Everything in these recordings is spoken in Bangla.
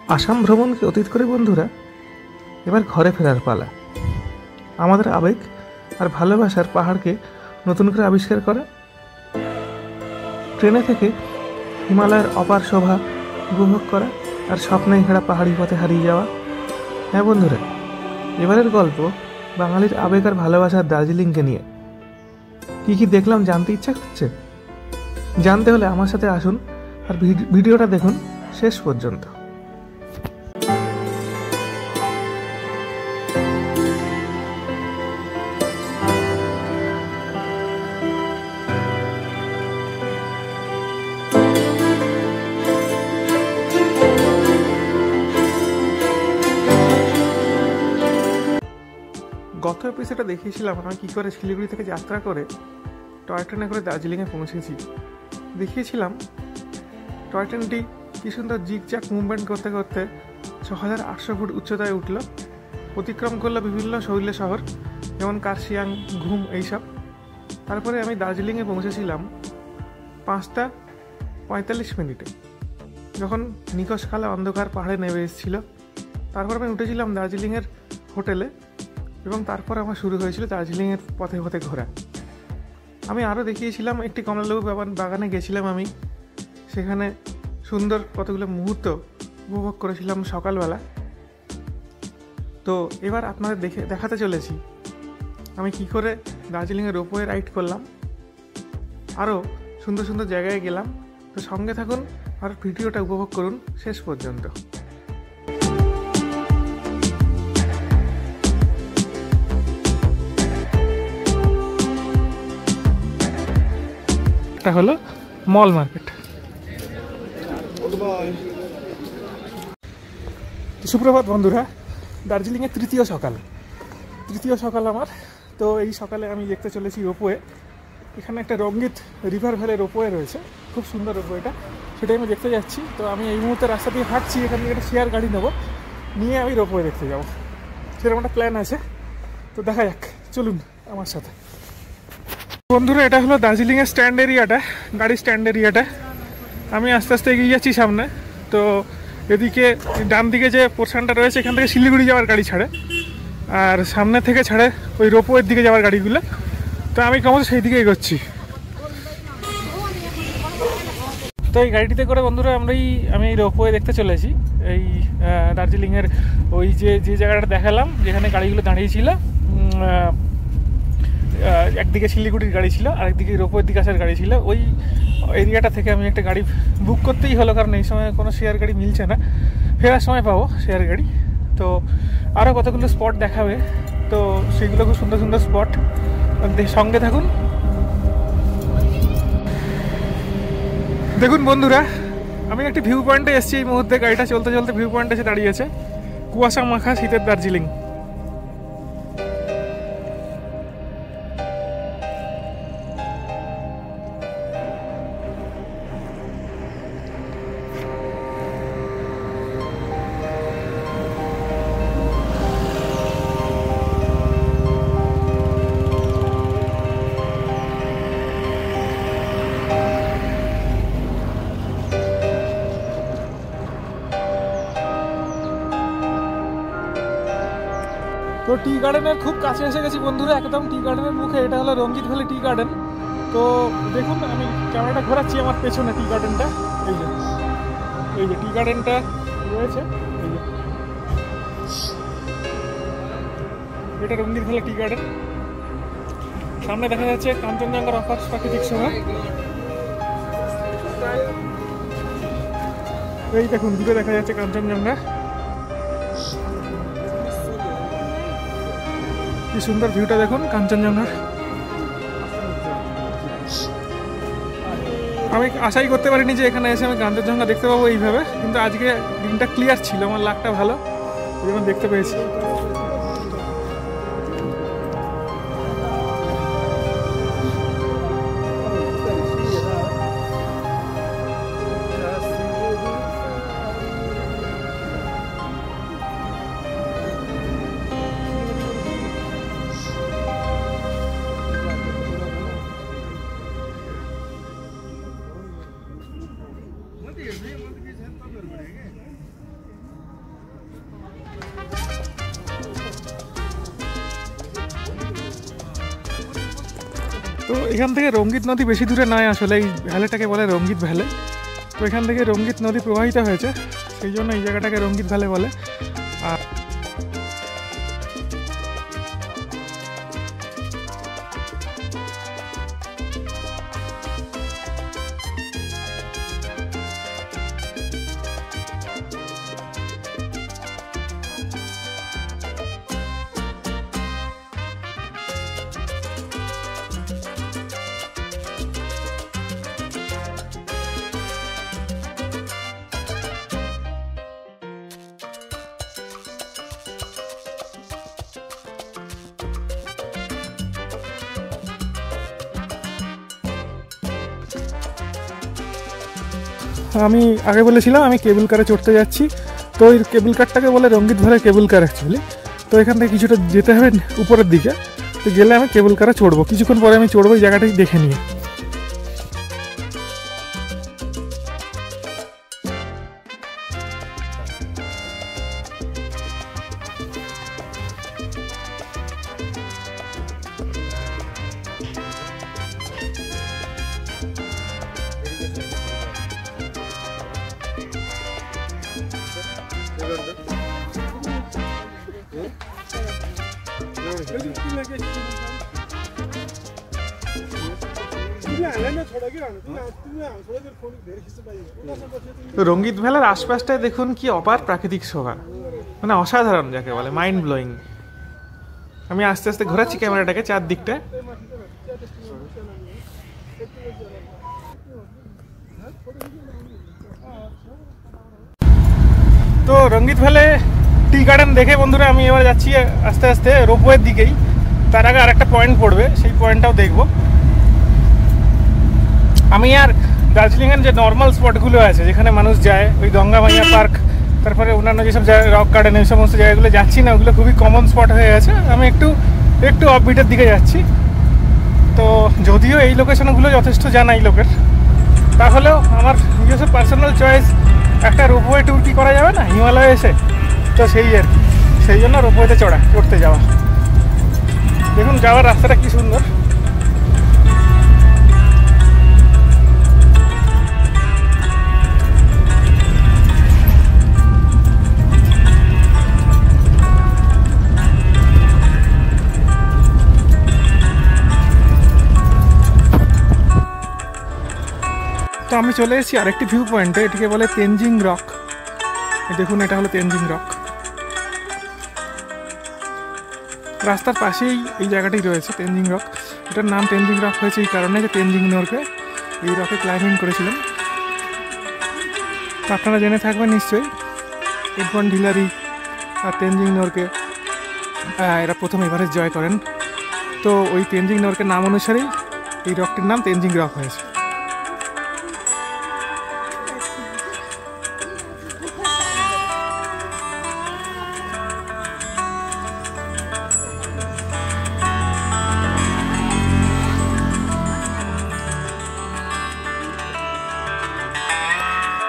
আসাম ভ্রমণকে অতীত করে বন্ধুরা এবার ঘরে ফেরার পালা। আমাদের আবেগ আর ভালোবাসার পাহাড়কে নতুন করে আবিষ্কার করা, ট্রেনে থেকে হিমালয়ের অপার শোভা উপভোগ করা আর স্বপ্নে ঘেরা পাহাড়ি পথে হারিয়ে যাওয়া। হ্যাঁ বন্ধুরা, এবারের গল্প বাঙালির আবেগ আর ভালোবাসার দার্জিলিংকে নিয়ে। কি কি দেখলাম জানতে ইচ্ছা করছে? জানতে হলে আমার সাথে আসুন আর ভিডিওটা দেখুন শেষ পর্যন্ত। গত এপিসোডে দেখিয়েছিলাম আমি কী করে শিলিগুড়ি থেকে যাত্রা করে টয় ট্রেনে করে দার্জিলিংয়ে পৌঁছেছি। দেখিয়েছিলাম টয় ট্রেনটি কী সুন্দর জিগজ্যাগ মুভমেন্ট করতে করতে 6800 ফুট উচ্চতায় উঠল, অতিক্রম করলো বিভিন্ন শৈল্য শহর যেমন কার্শিয়াং, ঘুম এইসব। তারপরে আমি দার্জিলিংয়ে পৌঁছেছিলাম 5টা 45 মিনিটে, যখন নিকশ কালো অন্ধকার পাহাড়ে নেমে এসেছিল। তারপর আমি উঠেছিলাম দার্জিলিংয়ের হোটেলে এবং তারপর আমার শুরু হয়েছিল দার্জিলিংয়ের পথে পথে ঘোরা। আমি আরও দেখিয়েছিলাম একটি কমলালেবু বাগানে গেছিলাম আমি, সেখানে সুন্দর কতগুলো মুহূর্ত উপভোগ করেছিলাম সকালবেলা। তো এবার আপনাদের দেখাতে চলেছি আমি কি করে দার্জিলিংয়ের রোপওয়ে রাইড করলাম, আরও সুন্দর সুন্দর জায়গায় গেলাম। তো সঙ্গে থাকুন আর ভিডিওটা উপভোগ করুন শেষ পর্যন্ত। এটা হলো মল মার্কেট। সুপ্রভাত বন্ধুরা, দার্জিলিংয়ের তৃতীয় সকাল আমার। তো এই সকালে আমি দেখতে চলেছি রোপওয়ে। এখানে একটা রঙ্গিত রিভার ভ্যালি রোপওয়ে রয়েছে, খুব সুন্দর রোপওয়েটা, সেটাই আমি দেখতে যাচ্ছি। তো আমি এই মুহূর্তে রাস্তা দিয়ে হাঁটছি, এখান থেকে একটা শেয়ার গাড়ি নেবো, নিয়ে আমি রোপওয়ে দেখতে যাবো, সেরকম একটা প্ল্যান আছে। তো দেখা যাক, চলুন আমার সাথে। বন্ধুরা, এটা হলো দার্জিলিংয়ের স্ট্যান্ড এরিয়াটা, গাড়ি স্ট্যান্ড এরিয়াটা। আমি আস্তে আস্তে এগিয়ে যাচ্ছি সামনে। তো এদিকে ডান দিকে যে পোর্শনটা রয়েছে, এখান থেকে শিলিগুড়ি যাওয়ার গাড়ি ছাড়ে, আর সামনে থেকে ছাড়ে ওই রোপওয়ের দিকে যাওয়ার গাড়িগুলো। তো আমি ক্রমশ সেই দিকে এগোচ্ছি। তো এই গাড়িটিতে করে বন্ধুরা আমি এই রোপওয়ে দেখতে চলেছি। এই দার্জিলিংয়ের ওই যে জায়গাটা দেখালাম, যেখানে গাড়িগুলো দাঁড়িয়েছিল, একদিকে শিলিগুড়ির গাড়ি ছিল আর একদিকে রোপওয়ের দিকে আসার গাড়ি ছিল। ওই এরিয়াটা থেকে আমি একটা গাড়ি বুক করতেই হলো, কারণ এই সময় কোনো শেয়ার গাড়ি মিলছে না, ফেরার সময় পাবো শেয়ার গাড়ি। তো আরও কতগুলো স্পট দেখাবে, তো সেগুলো খুব সুন্দর সুন্দর স্পট, সঙ্গে থাকুন। দেখুন বন্ধুরা, আমি একটি ভিউ পয়েন্টে এসেছি এই মুহূর্তে। গাড়িটা চলতে চলতে ভিউ পয়েন্টে এসে দাঁড়িয়েছে, কুয়াশা মাখা শীতের দার্জিলিং। তো টি গার্ডেনের খুব কাছে এসে গেছি বন্ধুরা, একদম টি গার্ডেনের মুখে। এটা হলো রঙ্গিত ভ্যালি টি গার্ডেন। তো দেখুন, আমি ক্যামেরাটা ঘোরাচ্ছি আমার পেছনে টি গার্ডেনটা, এই যে টি গার্ডেনটা রয়েছে, এই যে এটা রঙ্গিত ভ্যালি টি গার্ডেন। সামনে দেখা যাচ্ছে কাঞ্চনজঙ্ঘার অপার প্রাকৃতিক শোভা। এই দেখুন, দূরে দেখা যাচ্ছে কাঞ্চনজঙ্ঘা। কি সুন্দর ভিউটা দেখুন কাঞ্চনজঙ্ঘার। আমি আশাই করতে পারিনি যে এখানে এসে আমি কাঞ্চনজঙ্ঘা দেখতে পাবো এইভাবে, কিন্তু আজকে দিনটা ক্লিয়ার ছিল, আমার লাকটা ভালো, যেমন দেখতে পেয়েছি। তো এখান থেকে রঙ্গিত নদী বেশি দূরে নয়, আসলে এই ভ্যালিটাকে বলে রঙ্গিত ভ্যালি। তো এখান থেকে রঙ্গিত নদী প্রবাহিত হয়েছে, সেই জন্য এই জায়গাটাকে রঙ্গিত ভ্যালি বলে। আর আমি আগে বলেছিলাম আমি কেবল কারে চড়তে যাচ্ছি। তো ওই কেবল কারটাকে বলে রঙ্গিত ভ্যালি কেবল কার অ্যাকচুয়ালি। তো এখান থেকে কিছুটা যেতে হবে উপরের দিকে, তো গেলে আমি কেবল কারে চড়বো। কিছুক্ষণ পরে আমি চড়বো, এই জায়গাটাকে দেখে নিয়ে। তো রঙ্গিত ভ্যালির আশপাশটায় দেখুন কি অপার প্রাকৃতিক শোভা, মানে অসাধারণ যাকে বলে, মাইন্ড ব্লোয়িং। আমি আস্তে আস্তে ঘোরাচ্ছি ক্যামেরাটাকে চারদিকটা। তো রঙ্গিত ভ্যালি টি গার্ডেন দেখে বন্ধুরা আমি এবার যাচ্ছি আস্তে আস্তে রোপওয়ের দিকেই। তার আগে আরেকটা পয়েন্ট পড়বে, সেই পয়েন্টটাও দেখব। আমি আর দার্জিলিংয়ের যে নর্মাল স্পটগুলো আছে যেখানে মানুষ যায়, ওই গঙ্গা মাইয়া পার্ক, তারপরে অন্যান্য যেসব জায়গা রক গার্ডেন, এই সমস্ত জায়গাগুলো যাচ্ছি না, ওগুলো খুবই কমন স্পট হয়ে গেছে। আমি একটু অফবিটের দিকে যাচ্ছি। তো যদিও এই লোকেশনগুলো যথেষ্ট জানাই লোকের, তাহলেও আমার নিজস্ব পার্সোনাল চয়েস, একটা রোপওয়ে ট্যুর কি করা যাবে না হিমালয়ে এসে? তো সেই আর কি, সেই জন্য রোপওয়েতে চড়তে যাওয়া। দেখুন যাওয়ার রাস্তাটা কি সুন্দর। তো আমি চলে এসেছি আরেকটি ভিউ পয়েন্টে, এটিকে বলে তেনজিং রক। দেখুন এটা হলো তেনজিং রক। রাস্তার পাশেই এই জায়গাটি রয়েছে তেনজিং রক। এটার নাম তেনজিং রক হয়েছে এই কারণে যে তেনজিং নরকে এই রকে ক্লাইম্বিং করেছিলেন। তো আপনারা জেনে থাকবেন নিশ্চয়ই, এডমন্ড হিলারি আর তেনজিং নরকে এরা প্রথম এভারেস্ট জয় করেন। তো ওই তেনজিং নরকের নাম অনুসারেই এই রকটির নাম তেনজিং রক হয়েছে।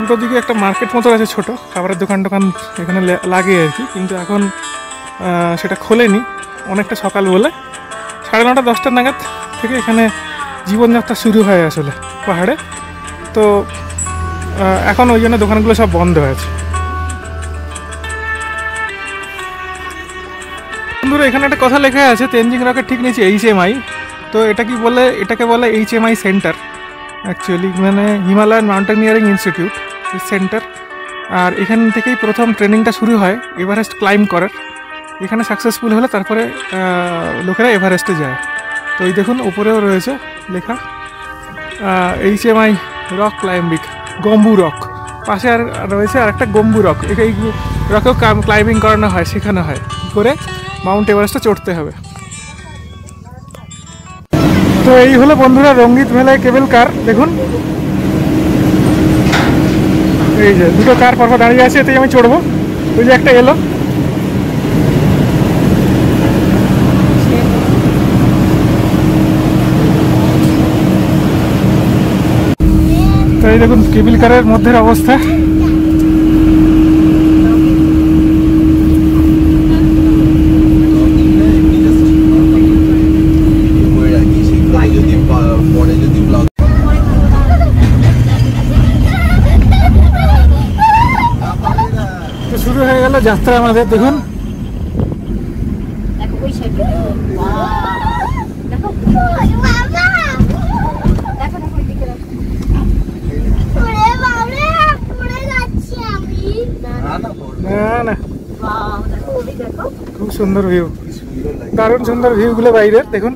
উল্টো দিকে একটা মার্কেট মতো আছে, ছোট খাবারের দোকান এখানে লাগে আর কি, কিন্তু এখন সেটা খোলেনি, অনেকটা সকাল বলে। 9:30 10টা নাগাদ থেকে এখানে জীবনযাত্রা শুরু হয় আসলে পাহাড়ে। তো এখন ওই জন্য দোকানগুলো সব বন্ধ হয়েছে। বন্ধুরা এখানে একটা কথা লেখা আছে তেনজিং রকের ঠিক নিচে HMI। তো এটাকে বলে HMI সেন্টার অ্যাকচুয়ালি, মানে হিমালয়ান মাউন্টেনিয়ারিং ইনস্টিটিউট সেন্টার। আর এখান থেকেই প্রথম ট্রেনিংটা শুরু হয় এভারেস্ট ক্লাইম্ব করার। এখানে সাকসেসফুল হলে তারপরে লোকেরা এভারেস্টে যায়। তো এই দেখুন উপরেও রয়েছে লেখা HMI রক ক্লাইম্বিং, গম্বু রক। পাশে আর রয়েছে আরেকটা গম্বু রক। এই রকেও ক্লাইম্বিং করানো হয়, শেখানো হয় কী করে মাউন্ট এভারেস্টে চড়তে হবে। তো এই হলো বন্ধুরা রঙ্গিত ভ্যালি কেবল কার। দেখুন এই যে দুটো কার পরপর দাঁড়িয়ে আছে, এতেই আমি চড়বো। ওই যে একটা এলো, তো এই দেখুন কেবল কারের মধ্যের অবস্থা। শুরু হয়ে গেল যাত্রা আমাদের। দেখুন না খুব সুন্দর ভিউ, দারুণ সুন্দর ভিউ গুলো বাইরের। দেখুন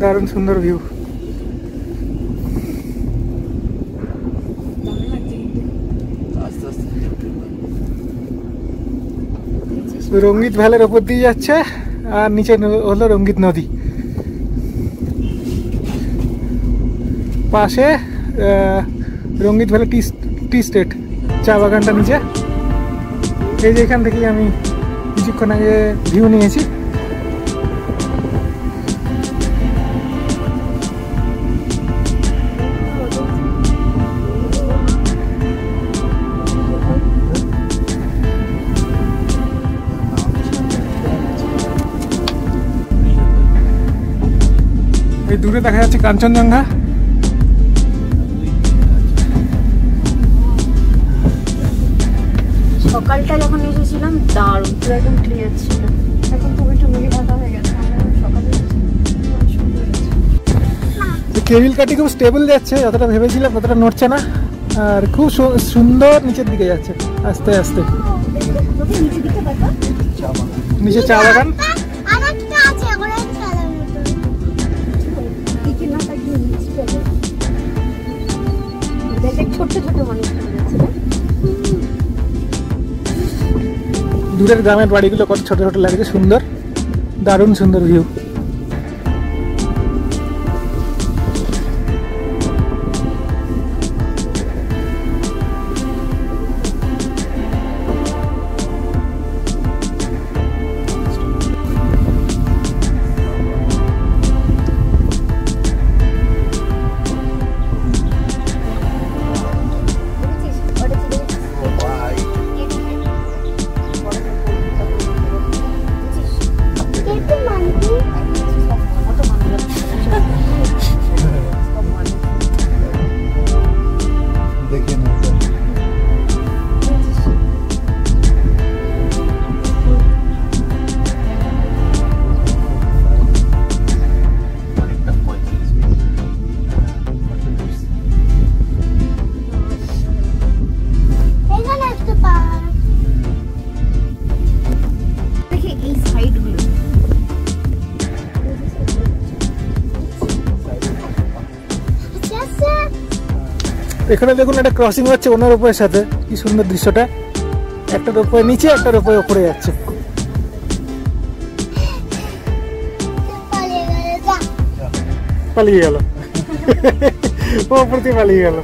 দারুণ সুন্দর ভিউ। রঙ্গিত ভ্যালের ওপর দিয়ে যাচ্ছে আর নিচে হলো রঙ্গিত নদী, পাশে রঙ্গিত ভ্যালি টি স্টেট চা বাগানটা নিচে। এই যে এখান থেকেই আমি কিছুক্ষণ আগে ভিউ নিয়েছি। এই দূরে দেখা যাচ্ছে কাঞ্চনজঙ্ঘা। সকালটা যখন এসেছিলাম দারুণ, পুরো একদম ক্লিয়ার ছিল। এখন তো একটু মেঘে ঢাকা হয়ে গেছে। সকালে কেবিল কাটি খুব স্টেবল যাচ্ছে, যতটা ভেবেছিলাম ততটা নড়ছে না, আর খুব সুন্দর নিচের দিকে যাচ্ছে আস্তে আস্তে। নিচে চা বাগান, ছোট ছোট মানুষ দূরের গ্রামের বাড়িগুলো কত ছোট ছোট লাগছে, সুন্দর, দারুণ সুন্দর ভিউ। এখানে দেখুন একটা ক্রসিং হচ্ছে অন্য রূপের সাথে, কি সুন্দর দৃশ্যটা। একটা রূপের নিচে, একটা রূপের উপরে যাচ্ছে। পালিয়ে গেল, ও প্রতি পালিয়ে গেল।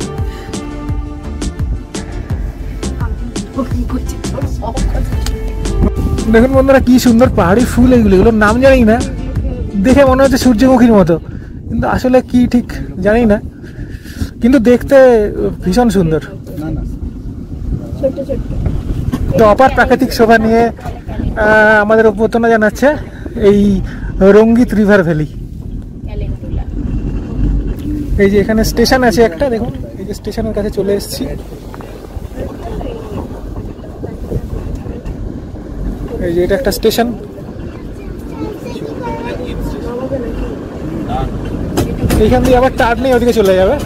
দেখুন বন্ধুরা কি সুন্দর পাহাড়ি ফুল, এগুলোর নাম জানি না, দেখে মনে হচ্ছে সূর্যমুখীর মতো, কিন্তু আসলে কি ঠিক জানি না, কিন্তু দেখতে ভীষণ সুন্দর। তো অপার প্রাকৃতিক শোভা নিয়ে আমাদের অভ্যর্থনা জানাচ্ছে এই রঙ্গিত রিভার ভ্যালি। এই যে এখানে স্টেশন আছে একটা, দেখুন এই যে স্টেশনের কাছে চলে এসেছি। এই যে এটা একটা স্টেশন। এইখান দিয়ে আবার টার্ন নিয়ে ওদিকে চলে যাবে।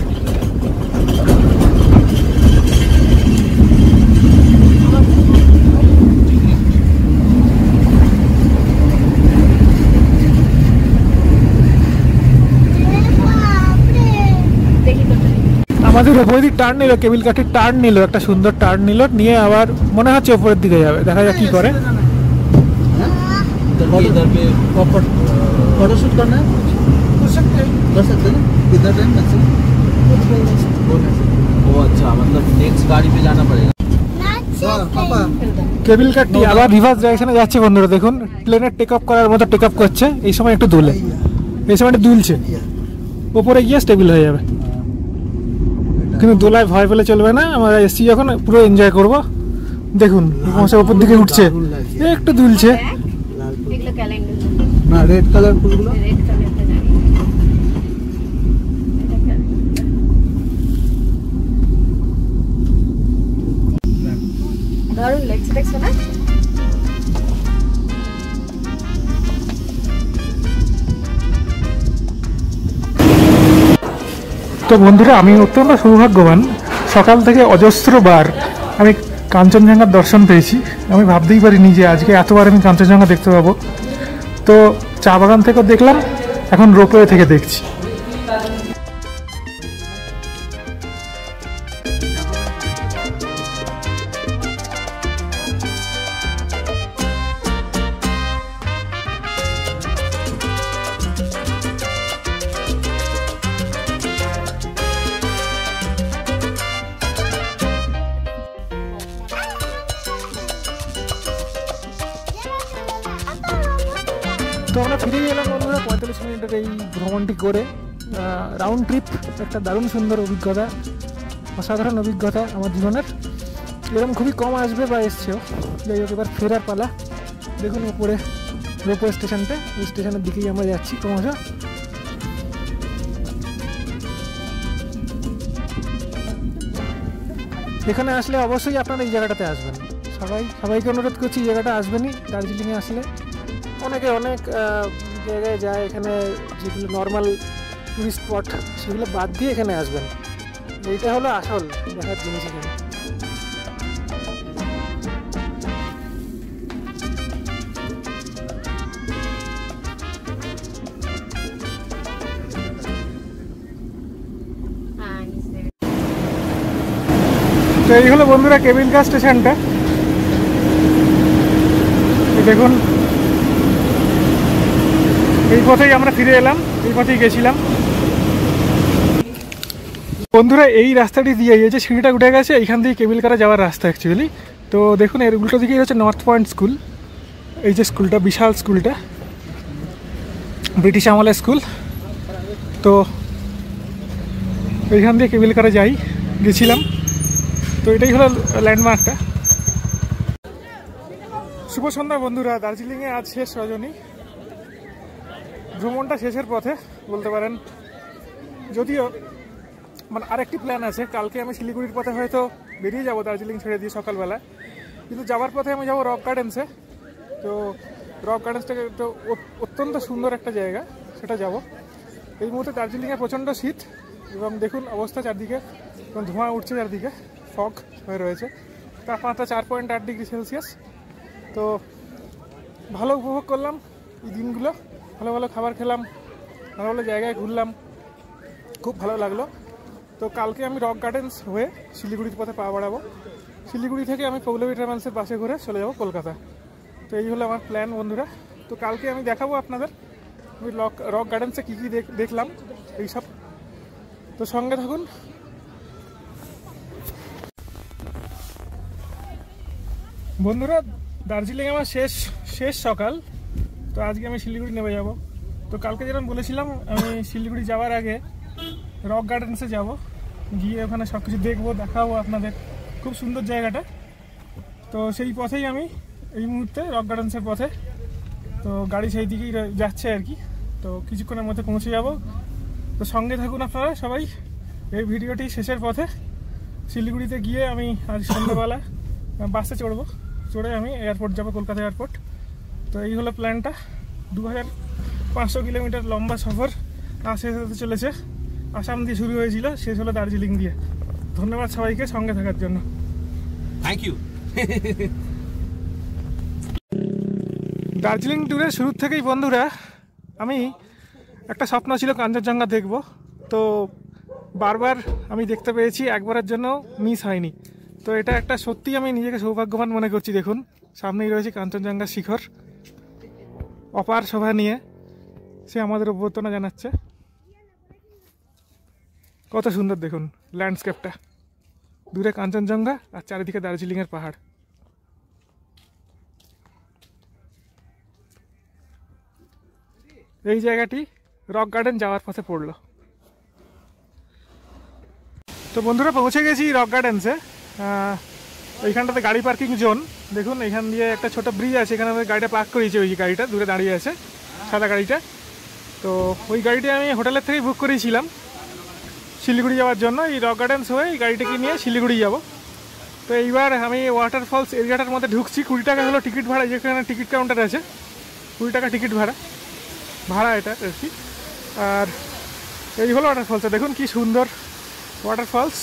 আমাদের ওপরের দিক টার্ন নিল, কেবিল কাঠির টার্ন নিল, একটা সুন্দর টার্ন নিল, নিয়ে আবার মনে হচ্ছে ওপরের দিকে যাবে, দেখা যাক কি করে। फोटोशूट करना है कर सकते हैं ना, कितना टाइम मैक्सिमम? वो अच्छा, मतलब नेक्स्ट गाड़ी पे जाना पड़ेगा। কেবিল কাঠটি আবার রিভার্স ডাইরেকশনে যাচ্ছে বন্ধুরা। দেখুন প্লেনের টেক অফ করার মতো টেক অফ করছে, এই সময় একটু দুলে, এই সময় একটু দুলছে, উপরে গিয়ে স্টেবল হয়ে যাবে। কিন্তু দোলায় ভয় পেলে চলবে না, আমরা এসছি যখন পুরো এনজয় করব। দেখুন উপর দিকে উঠছে, একটু দুলছে। না রেড কালার ফুলগুলো, দারুণ লাগছে, দেখছো না? তো বন্ধুরা, আমি অত্যন্ত সৌভাগ্যবান, সকাল থেকে অজস্র বার আমি কাঞ্চনজঙ্ঘার দর্শন পেয়েছি। আমি ভাবতেই পারিনি যে আজকে এতবার আমি কাঞ্চনজঙ্ঘা দেখতে পাবো। তো চা বাগান থেকেও দেখলাম, এখন রোপওয়ে থেকে দেখছি। তো আমরা ফিরে গেলাম বন্ধুরা 45 মিনিটের এই ভ্রমণটি করে। রাউন্ড ট্রিপ, একটা দারুণ সুন্দর অভিজ্ঞতা, অসাধারণ অভিজ্ঞতা আমার জীবনের। এরকম খুবই কম আসবে বা এসছেও। যাই হোক, এবার ফেরার পালা। দেখুন উপরে রোপওয়ে স্টেশনটা, ওই স্টেশনের দিকেই আমরা যাচ্ছি ক্রমশ। এখানে আসলে অবশ্যই আপনারা এই জায়গাটাতে আসবেন। সবাইকে অনুরোধ করছি এই জায়গাটা আসবেনই। দার্জিলিংয়ে আসলে অনেকে অনেক জায়গায় যায়, এখানে যেগুলো নর্মাল টুরিস্ট স্পট সেগুলো বাদ দিয়ে এখানে আসবেন। এইটা হলো আসল দেখার জিনিস এখানে। তো এই হলো বন্ধুরা কেবিল কার স্টেশনটা। দেখুন এই পথেই আমরা ফিরে এলাম, এই পথেই গেছিলাম বন্ধুরা। এই রাস্তাটি দিয়ে এই যে সিঁড়িটা উঠে গেছে, এইখান দিয়ে কেবিল কারে যাওয়ার রাস্তা অ্যাকচুয়ালি। তো দেখুন এর উল্টো দিকেই হচ্ছে নর্থ পয়েন্ট স্কুল। এই যে স্কুলটা, বিশাল স্কুলটা, ব্রিটিশ আমলের স্কুল। তো এইখান দিয়ে কেবিল কারে গেছিলাম। তো এটাই হলো ল্যান্ডমার্কটা। শুভ সন্ধ্যা বন্ধুরা, দার্জিলিংয়ে আজ শেষ রজনী। ভ্রমণটা শেষের পথে বলতে পারেন। যদিও মানে আরেকটি প্ল্যান আছে, কালকে আমি শিলিগুড়ির পথে হয়তো বেরিয়ে যাব দার্জিলিং ছেড়ে দিয়ে সকালবেলা। কিন্তু যাওয়ার পথে আমি যাবো রক গার্ডেন্সে। তো রক গার্ডেন্সটাকে তো অত্যন্ত সুন্দর একটা জায়গা, সেটা যাব। এই মুহূর্তে দার্জিলিংয়ে প্রচণ্ড শীত এবং দেখুন অবস্থা চারদিকে, ধোঁয়া উঠছে চারদিকে, ফগ হয়ে রয়েছে। তাপমাত্রা 4.8 ডিগ্রি সেলসিয়াস। তো ভালো উপভোগ করলাম এই দিনগুলো, ভালো ভালো খাবার খেলাম, ভালো ভালো জায়গায় ঘুরলাম, খুব ভালো লাগলো। তো কালকে আমি রক গার্ডেন্স হয়ে শিলিগুড়ির পথে পা বাড়াবো। শিলিগুড়ি থেকে আমি পৌলভী ট্রাভেলসের বাসে ঘুরে চলে যাবো কলকাতা। তো এই হলো আমার প্ল্যান বন্ধুরা। তো কালকে আমি দেখাবো আপনাদের আমি রক গার্ডেন্সে কী কী দেখলাম এইসব। তো সঙ্গে থাকুন। বন্ধুরা, দার্জিলিং আমার শেষ সকাল। তো আজকে আমি শিলিগুড়ি নেমে যাব। তো কালকে যেরকম বলেছিলাম, আমি শিলিগুড়ি যাওয়ার আগে রক গার্ডেন্সে যাব, গিয়ে ওখানে সব কিছু দেখবো, দেখাবো আপনাদের। খুব সুন্দর জায়গাটা। তো সেই পথেই আমি এই মুহূর্তে রক গার্ডেন্সের পথে। তো গাড়ি সেই দিকেই যাচ্ছে আর কি। তো কিছুক্ষণের মধ্যে পৌঁছে যাব। তো সঙ্গে থাকুন আপনারা সবাই। এই ভিডিওটি শেষের পথে শিলিগুড়িতে গিয়ে আমি আজ সন্ধ্যাবেলা বাসে চড়ে আমি এয়ারপোর্ট যাব, কলকাতা এয়ারপোর্ট। তো এই হলো প্ল্যানটা। 2500 কিলোমিটার লম্বা সফর শেষ হতে চলেছে। আসাম দিয়ে শুরু হয়েছিল, শেষ হলো দার্জিলিং দিয়ে। ধন্যবাদ সবাইকে সঙ্গে থাকার জন্য। Thank you. দার্জিলিং ট্যুরের শুরু থেকেই বন্ধুরা আমি একটা স্বপ্ন ছিল কাঞ্চনজঙ্ঘা দেখব। তো বারবার আমি দেখতে পেয়েছি, একবারের জন্য মিস হয়নি। তো এটা একটা সত্যি আমি নিজেকে সৌভাগ্যবান মনে করছি। দেখুন সামনেই রয়েছে কাঞ্চনজঙ্ঘা শিখর, অপার শোভা নিয়ে সে আমাদের অভ্যর্থনা জানাচ্ছে। কত সুন্দর দেখুন ল্যান্ডস্কেপটা, দূরে কাঞ্চনজঙ্ঘা আর চারিদিকে দার্জিলিংয়ের পাহাড়। এই জায়গাটি রক গার্ডেন যাওয়ার পথে পড়লো। তো বন্ধুরা পৌঁছে গেছি রক গার্ডেন্সে। এইখানটাতে গাড়ি পার্কিং জোন। দেখুন এখান দিয়ে একটা ছোট ব্রিজ আছে, এখানে আমাদের গাড়িটা পার্ক করেছে। ওই গাড়িটা দূরে দাঁড়িয়ে আছে, সাদা গাড়িটা। তো ওই গাড়িটা আমি হোটেলের থেকেই বুক করেছিলাম শিলিগুড়ি যাওয়ার জন্য। এই রক গার্ডেন্স হয়ে এই গাড়িটাকে নিয়ে শিলিগুড়ি যাব। তো তো এইবার আমি ওয়াটারফলস এরিয়াটার মধ্যে ঢুকছি। 20 টাকা হলো টিকিট ভাড়া, যেখানে টিকিট কাউন্টার আছে 20 টাকা টিকিট ভাড়া এটা আর কি। আর এই হলো ওয়াটারফলস, দেখুন কি সুন্দর ওয়াটারফলস।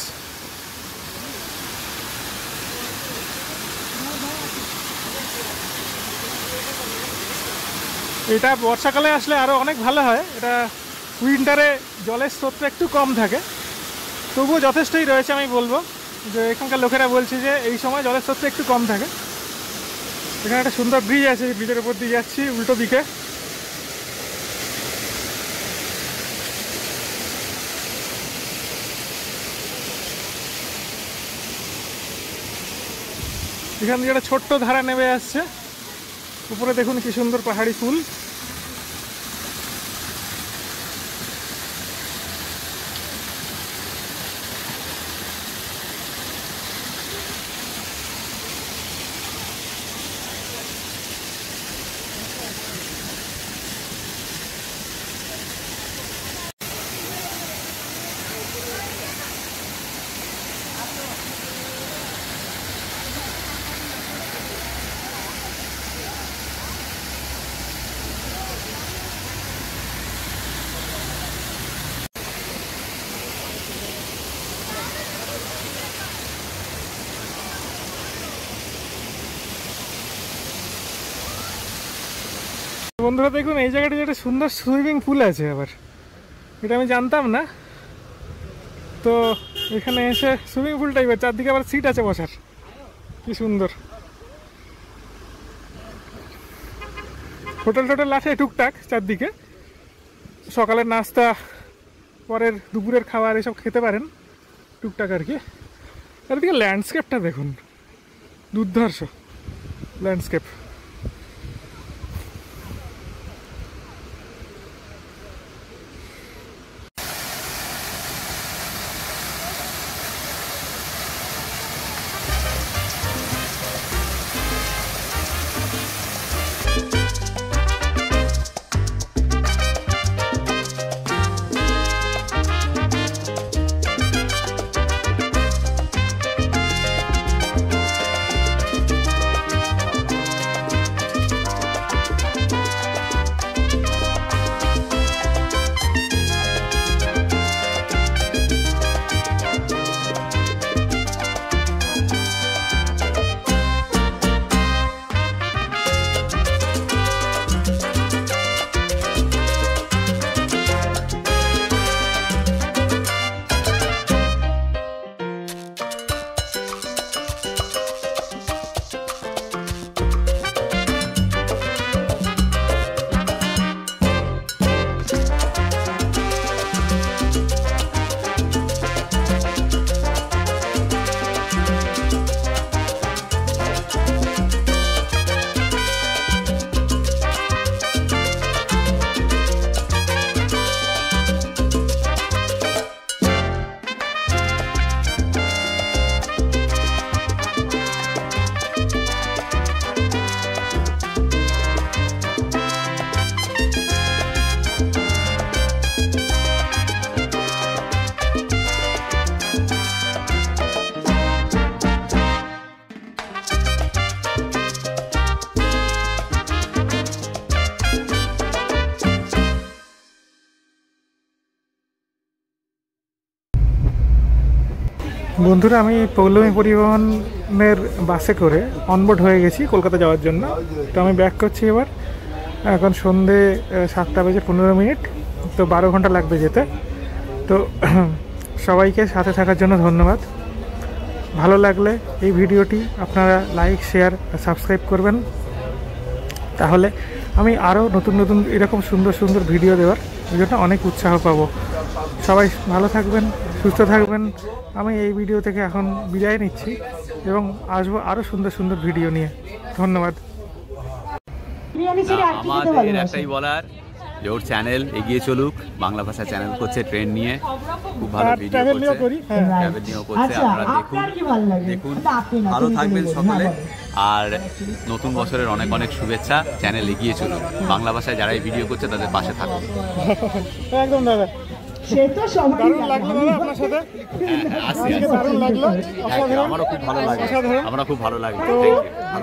এটা বর্ষাকালে আসলে আরও অনেক ভালো হয়। এটা উইন্টারে জলের স্রোতটা একটু কম থাকে, তবুও যথেষ্টই রয়েছে। আমি বলবো যে এখানকার লোকেরা বলছে যে এই সময় জলের স্রোতটা একটু কম থাকে। এখানে একটা সুন্দর ব্রিজ আছে, ব্রিজের উপর দিয়ে যাচ্ছি উল্টো দিকে। এখান থেকে একটা ছোট্ট ধারা নেমে আসছে, উপরে দেখুন কি সুন্দর পাহাড়ি ফুল। বন্ধুরা দেখুন এই জায়গাটাতে একটা সুন্দর সুইমিং পুল আছে, আবার এটা আমি জানতাম না। তো এখানে এসে সুইমিং পুল টাইপের, চারদিকে আবার সিট আছে বসার, কি সুন্দর। হোটেল আছে টুকটাক চারদিকে, সকালের নাস্তা, পরের দুপুরের খাবার এসব খেতে পারেন টুকটাক আর কি। চারদিকে ল্যান্ডস্কেপটা দেখুন, দুর্ধর্ষ ল্যান্ডস্কেপ। বন্ধুরা আমি পৌলমী পরিবহনের বাসে করে অনবোর্ড হয়ে গেছি কলকাতা যাওয়ার জন্য। তো আমি ব্যাক করছি এবার। এখন সন্ধে 7:15, তো 12 ঘন্টা লাগবে যেতে। তো সবাইকে সাথে থাকার জন্য ধন্যবাদ। ভালো লাগলে এই ভিডিওটি আপনারা লাইক, শেয়ার, সাবস্ক্রাইব করবেন, তাহলে আমি আরও নতুন নতুন এরকম সুন্দর সুন্দর ভিডিও দেওয়ার জন্য অনেক উৎসাহ পাবো। সবাই ভালো থাকবেন, সুস্থ থাকবেন। আমি এই ভিডিও থেকে এখন বিদায় নিচ্ছি এবং আসবো আরও সুন্দর সুন্দর ভিডিও নিয়ে। ধন্যবাদ। আমাদের একটাই বলার যে ওর চ্যানেল এগিয়ে চলুক, বাংলা ভাষা চ্যানেল করছে, ট্রেন্ড নিয়ে খুব ভালো ভিডিও করছে, ট্রাভেল নিয়েও করছে। আপনারা দেখুন, ভালো থাকবেন সকলে। আর নতুন বছরের অনেক অনেক শুভেচ্ছা। চ্যানেল এগিয়ে চলুক, বাংলা ভাষায় যারাই ভিডিও করছে তাদের পাশে থাকুন। একদম দাদা, সে তো সবাই দারুণ লাগলো দাদা আপনার সাথে, আসছি আজকে দারুণ লাগলো, অসাধারণ। আমারও খুব ভালো লাগে, অসাধারণ। আমরা খুব ভালো লাগলো। তো Thank you.